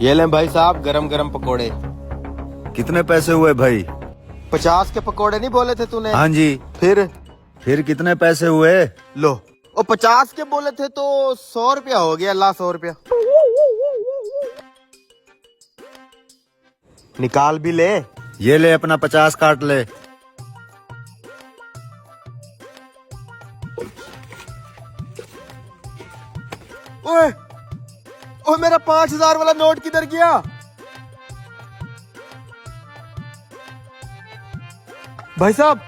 ये लें भाई साहब गरम गरम पकोड़े। कितने पैसे हुए भाई? 50 के पकोड़े नहीं बोले थे तूने? हाँ जी। फिर कितने पैसे हुए? लो, वो 50 के बोले थे तो 100 रुपया हो गया। ला 100 रुपया निकाल भी ले। ये ले अपना 50 काट ले। ओए ओए, मेरा 5000 वाला नोट किधर गया? भाई साहब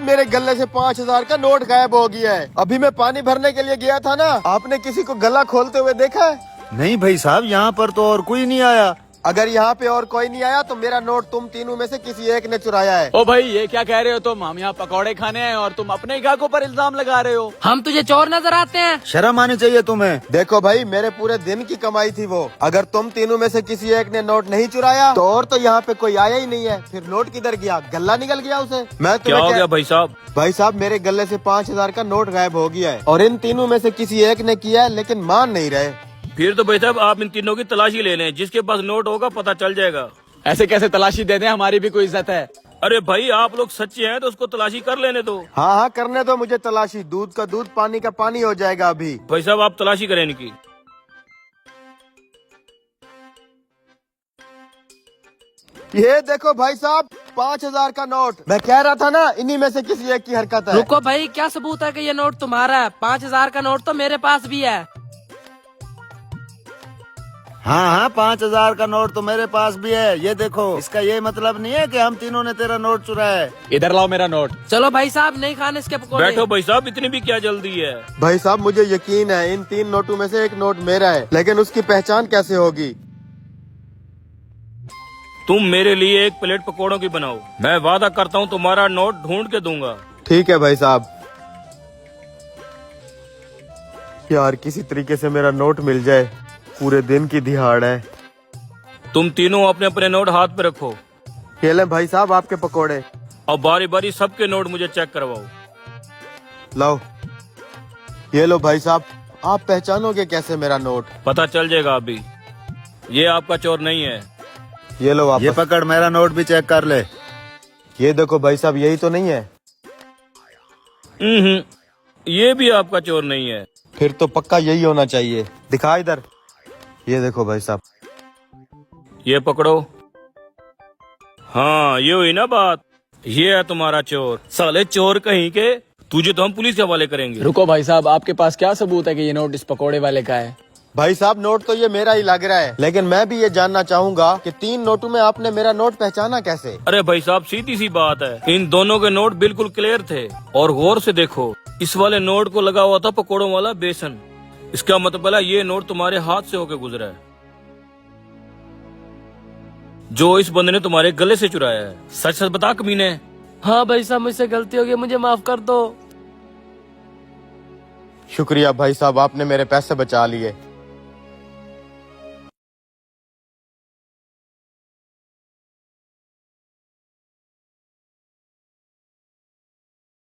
मेरे गले से 5000 का नोट गायब हो गया है। अभी मैं पानी भरने के लिए गया था ना, आपने किसी को गला खोलते हुए देखा है? नहीं भाई साहब, यहाँ पर तो और कोई नहीं आया। अगर यहाँ पे और कोई नहीं आया तो मेरा नोट तुम तीनों में से किसी एक ने चुराया है। ओ भाई, ये क्या कह रहे हो तुम? हम यहाँ पकौड़े खाने हैं और तुम अपने ग्राहकों पर इल्जाम लगा रहे हो। हम तुझे चोर नजर आते हैं? शर्म आनी चाहिए तुम्हें। देखो भाई, मेरे पूरे दिन की कमाई थी वो। अगर तुम तीनों में से किसी एक ने नोट नहीं चुराया तो और तो यहाँ पे कोई आया ही नहीं है। फिर नोट किधर गया? गला निकल गया उसे। मैं क्या हो गया भाई साहब? भाई साहब, मेरे गले से 5000 का नोट गायब हो गया है और इन तीनों में से किसी एक ने किया है, लेकिन मान नहीं रहे। फिर तो भाई साहब आप इन तीनों की तलाशी ले लें, जिसके पास नोट होगा पता चल जाएगा। ऐसे कैसे तलाशी दे दें? हमारी भी कोई इज्जत है। अरे भाई, आप लोग सच्चे हैं तो उसको तलाशी कर लेने दो। हाँ, करने दो मुझे तलाशी। दूध का दूध, पानी का पानी हो जाएगा अभी। भाई साहब आप तलाशी करें इनकी। ये देखो भाई साहब, 5000 का नोट। मैं कह रहा था ना, इन्हीं में से किसी एक की हरकत है। रुको भाई, क्या सबूत है कि ये नोट तुम्हारा है? 5000 का नोट तो मेरे पास भी है। हाँ, 5000 का नोट तो मेरे पास भी है। ये देखो, इसका ये मतलब नहीं है कि हम तीनों ने तेरा नोट चुराया है। इधर लाओ मेरा नोट। चलो भाई साहब, नहीं खाने इसके पकोड़े। बैठो भाई साहब, इतनी भी क्या जल्दी है? भाई साहब, मुझे यकीन है इन 3 नोटों में से एक नोट मेरा है, लेकिन उसकी पहचान कैसे होगी? तुम मेरे लिए एक प्लेट पकोड़ों की बनाओ, मैं वादा करता हूँ तुम्हारा नोट ढूंढ के दूंगा। ठीक है भाई साहब। यार, किसी तरीके से मेरा नोट मिल जाए, पूरे दिन की दिहाड़ है। तुम तीनों अपने अपने नोट हाथ पे रखो। ये लें भाई साहब आपके पकोड़े। और बारी बारी सबके नोट मुझे चेक करवाओ। लो, ये लो भाई साहब। आप पहचानोगे कैसे मेरा नोट? पता चल जाएगा अभी। ये आपका चोर नहीं है। ये लो वापस। ये पकड़, मेरा नोट भी चेक कर ले। ये देखो भाई साहब, यही तो नहीं है? ये भी आपका चोर नहीं है। फिर तो पक्का यही होना चाहिए। दिखा इधर। ये देखो भाई साहब। ये पकड़ो। हाँ, ये हुई ना बात। ये है तुम्हारा चोर। साले चोर कहीं के, तुझे तो हम पुलिस के हवाले करेंगे। रुको भाई साहब, आपके पास क्या सबूत है कि ये नोट इस पकोड़े वाले का है? भाई साहब, नोट तो ये मेरा ही लग रहा है, लेकिन मैं भी ये जानना चाहूंगा कि 3 नोटों में आपने मेरा नोट पहचाना कैसे? अरे भाई साहब, सीधी सी बात है, इन दोनों के नोट बिल्कुल क्लियर थे। और गौर से देखो, इस वाले नोट को लगा हुआ था पकोड़ों वाला बेसन। इसका मतलब है ये नोट तुम्हारे हाथ से होकर गुजरा है, जो इस बंदे ने तुम्हारे गले से चुराया है। सच सच बता कमीने। हाँ भाई साहब, मुझसे गलती हो गई, मुझे माफ कर दो। शुक्रिया भाई साहब, आपने मेरे पैसे बचा लिए।